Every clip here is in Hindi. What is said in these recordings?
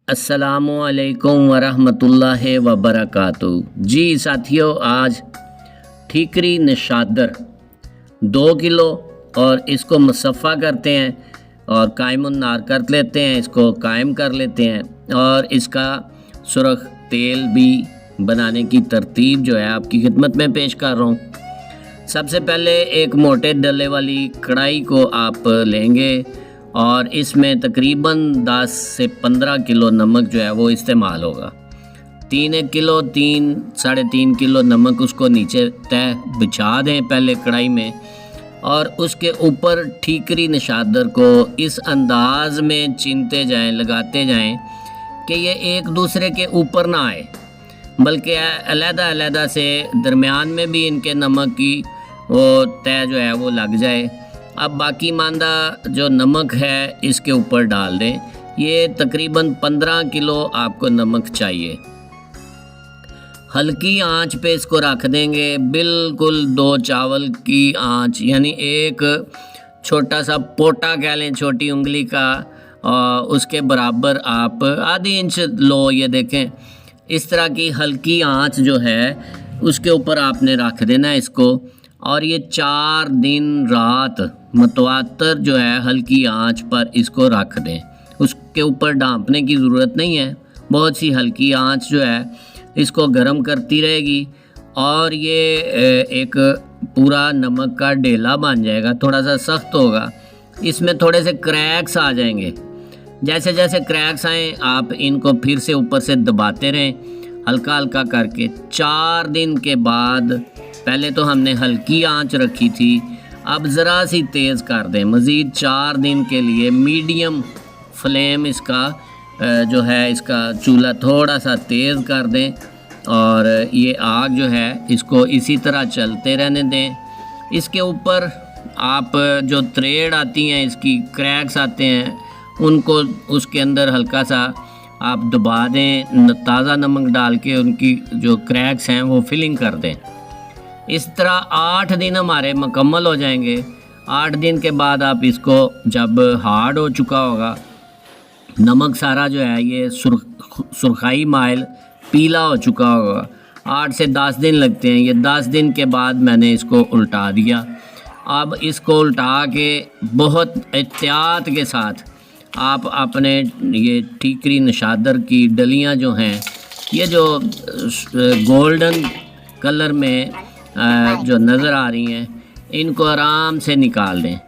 अस्सलामुअलैकुम वरहमतुल्लाहि वबरकातुहू। जी साथियों, आज ठीकरी निशादर 2 किलो और इसको मुसफ़ा करते हैं और कायमुन नार कर लेते हैं, इसको कायम कर लेते हैं और इसका सुरख तेल भी बनाने की तरतीब जो है आपकी खिदमत में पेश कर रहा हूँ। सबसे पहले एक मोटे डले वाली कढ़ाई को आप लेंगे और इसमें तकरीबन 10 से 15 किलो नमक जो है वो इस्तेमाल होगा। 3 किलो 3-3.5 किलो नमक उसको नीचे तय बिछा दें पहले कढ़ाई में और उसके ऊपर ठीकरी निशादर को इस अंदाज में चीनते जाएं, लगाते जाएं कि ये एक दूसरे के ऊपर ना आए, बल्कि अलग-अलग से दरमियान में भी इनके नमक की वो तय जो है वो लग जाए। अब बाकी मांदा जो नमक है इसके ऊपर डाल दें। ये तकरीबन 15 किलो आपको नमक चाहिए। हल्की आंच पे इसको रख देंगे, बिल्कुल 2 चावल की आंच, यानी एक छोटा सा पोटा कह लें, छोटी उंगली का, उसके बराबर आप आधी इंच लो। ये देखें, इस तरह की हल्की आंच जो है उसके ऊपर आपने रख देना है इसको और ये 4 दिन रात मतवातर जो है हल्की आंच पर इसको रख दें। उसके ऊपर ढांपने की ज़रूरत नहीं है, बहुत सी हल्की आंच जो है इसको गर्म करती रहेगी और ये एक पूरा नमक का ढेला बन जाएगा। थोड़ा सा सख्त होगा, इसमें थोड़े से क्रैक्स आ जाएंगे। जैसे जैसे क्रैक्स आएँ आप इनको फिर से ऊपर से दबाते रहें हल्का हल्का करके। 4 दिन के बाद, पहले तो हमने हल्की आंच रखी थी, अब ज़रा सी तेज़ कर दें। मज़ीद 4 दिन के लिए मीडियम फ्लेम इसका जो है इसका चूल्हा थोड़ा सा तेज़ कर दें और ये आग जो है इसको इसी तरह चलते रहने दें। इसके ऊपर आप जो थ्रेड आती हैं, इसकी क्रैक्स आते हैं, उनको उसके अंदर हल्का सा आप दबा दें, ताज़ा नमक डाल के उनकी जो क्रैक्स हैं वो फिलिंग कर दें। इस तरह 8 दिन हमारे मुकम्मल हो जाएंगे। 8 दिन के बाद आप इसको जब हार्ड हो चुका होगा, नमक सारा जो है ये सुरखाई माइल पीला हो चुका होगा, 8 से 10 दिन लगते हैं। ये 10 दिन के बाद मैंने इसको उल्टा दिया। अब इसको उल्टा के बहुत एहतियात के साथ आप अपने ये ठीकरी निशादर की डलियां जो हैं, ये जो गोल्डन कलर में जो नज़र आ रही हैं, इनको आराम से निकाल दें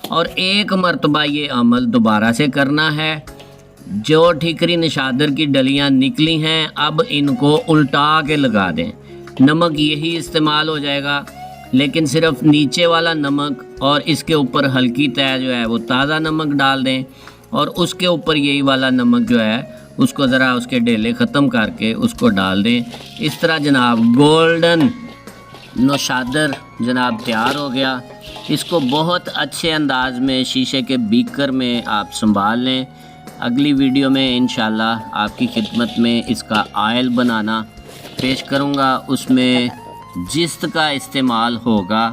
और एक मर्तबा ये अमल दोबारा से करना है। जो ठीकरी निशादर की डलियां निकली हैं, अब इनको उल्टा के लगा दें। नमक यही इस्तेमाल हो जाएगा, लेकिन सिर्फ नीचे वाला नमक और इसके ऊपर हल्की तय जो है वो ताज़ा नमक डाल दें और उसके ऊपर यही वाला नमक जो है उसको ज़रा उसके ढेले ख़त्म करके उसको डाल दें। इस तरह जनाब गोल्डन निशादर जनाब तैयार हो गया। इसको बहुत अच्छे अंदाज में शीशे के बीकर में आप संभाल लें। अगली वीडियो में इंशाल्लाह आपकी खिदमत में इसका आयल बनाना पेश करूँगा। उसमें जिस्त का इस्तेमाल होगा,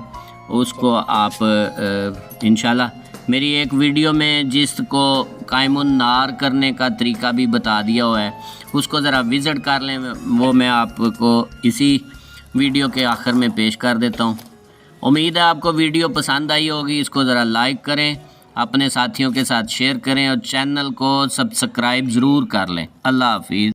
उसको आप इंशाल्लाह मेरी एक वीडियो में जिस्त को कायमुन नार करने का तरीका भी बता दिया हुआ है, उसको ज़रा विज़िट कर लें। वो मैं आपको इसी वीडियो के आखिर में पेश कर देता हूँ। उम्मीद है आपको वीडियो पसंद आई होगी। इसको ज़रा लाइक करें, अपने साथियों के साथ शेयर करें और चैनल को सब्सक्राइब ज़रूर कर लें। अल्लाह हाफिज़।